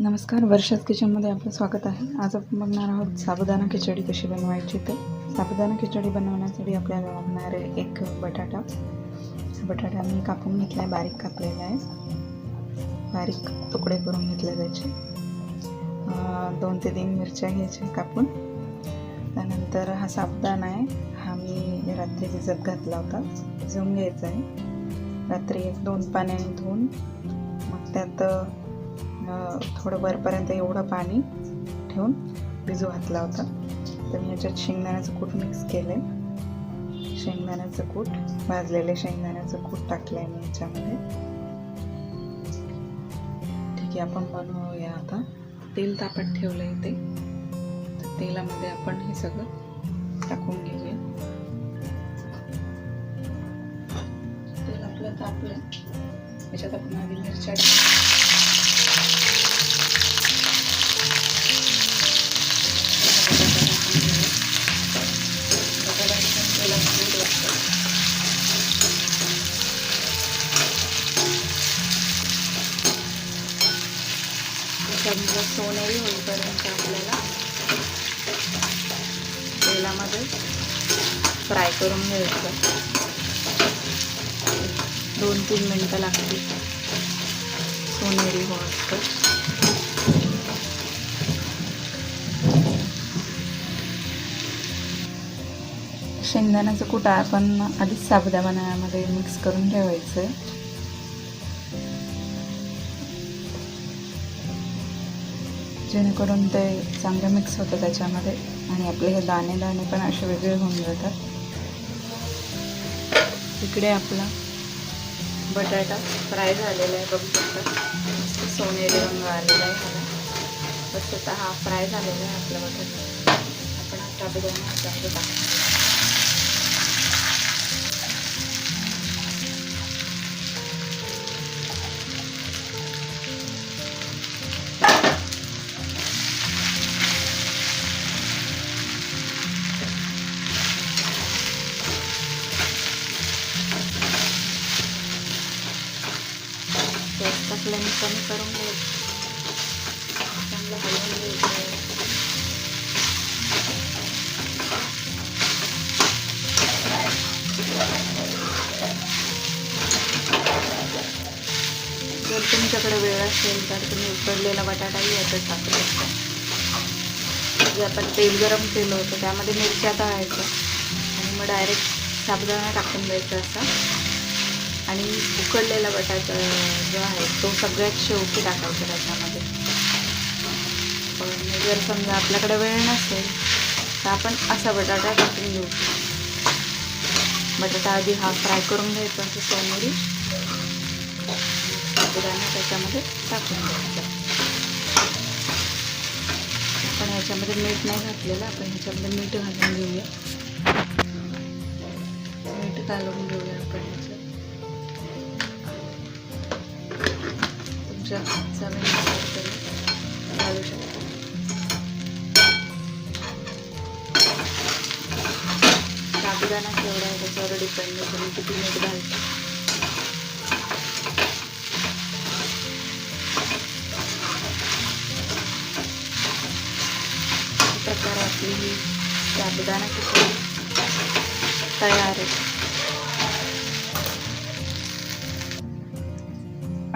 नमस्कार, वर्षाच किचनमध्ये आपलं स्वागत आहे। आज आपण बघणार आहोत साबुदाणा खिचडी कशी बनवायची ते। साबुदाणा खिचडी बनवण्यासाठी आपल्याला लागणार आहे एक बटाटा। बटाटा मी कापून घेतला आहे, बारीक कापलेला आहे, बारीक तुकडे करून घेतले त्याचे। 2 ते 3 मिरच्या घ्यायच्या कापून। त्यानंतर हा साबुदाणा आहे, हा मी रात्री भिजत घातला होता, भिजवून घ्यायचा आहे रात्री 1-2 पाण्याने धुवून। मग त्यात थोडं वरपर्यंत एवढं पाणी ठेवून भिजू घातला होता। तर मी याच्यात शेंगदाण्याचं कूट मिक्स केलं आहे, शेंगदाण्याचं कूट, भाजलेले शेंगदाण्याचं कूट टाकलं आहे मी याच्यामध्ये। ठीक आहे, आपण बनवूया आता। तेल तापत ठेवलं आहे इथे, तेलामध्ये आपण हे सगळं टाकून घेऊया। तेल आपलं तापलं, याच्यात आपण आधी मिरच्या सोनेरी होईपर्यंत आपल्याला तेलामध्ये फ्राय करून घ्यायचं। 2-3 मिनटं लागतील सोनेरी होईपर्यंत। शेंगदाण्याचं कूट आपण आधीच साबुदाण्यामध्ये मिक्स करून ठेवायचं आहे। जेणेकरून ते चांगलं मिक्स होतं त्याच्यामध्ये आणि आपले हे दाणे पण असे वेगळे होऊन जातात। इकडे आपला बटाटा फ्राय झालेला आहे, बघू शकता सोनेरी रंग आलेला आहे ह्याला। बस हा फ्राय झालेला आहे आपला बटाटा। आपण हा साबुदाणा ह्याच्यामध्ये टाकू। फ्लेम कमी करून घ्यायचं, चांगलं हलवून घ्यायचं। जर तुमच्याकडे वेळ असेल तर तुम्ही उकडलेला बटाटाही याच्यात टाकू शकता। जे आपण तेल गरम केलं होतं त्यामध्ये मिरच्या तळायच्या आणि मग डायरेक्ट साबुदाणा टाकून द्यायचा असा, आणि उकडलेला बटाटा जो आहे तो सगळ्यात शेवटी टाकायचा त्याच्यामध्ये। पण जर समजा आपल्याकडे वेळ नसेल तर आपण असा बटाटा टाकून घेऊ। बटाटा आधी हा फ्राय करून घ्यायचा असं सोनेरी, साबुदाणा त्याच्यामध्ये टाकून घ्यायचा। आपण ह्याच्यामध्ये मीठ नाही घातलेलं, आपण ह्याच्यामध्ये मीठ घालून घेऊया। मीठ घालून घेऊया आपण ह्याच्यात चवीनुसार तरी घालू शकतो। साबुदाणा केवढा आहे त्याच्यावर डिपेंड आहे तुम्ही किती मीठ घालता। अशा प्रकारे आपली ही साबुदाणा खिचडी तयार आहे।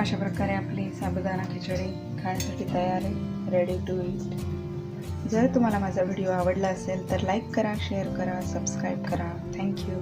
अशा प्रकारे आपली साबुदाणा खिचडी खाण्यासाठी तयार आहे, रेडी टू ईट। जर तुम्हाला माझा व्हिडिओ आवडला असेल तर लाईक करा, शेअर करा, सबस्क्राईब करा। थँक्यू।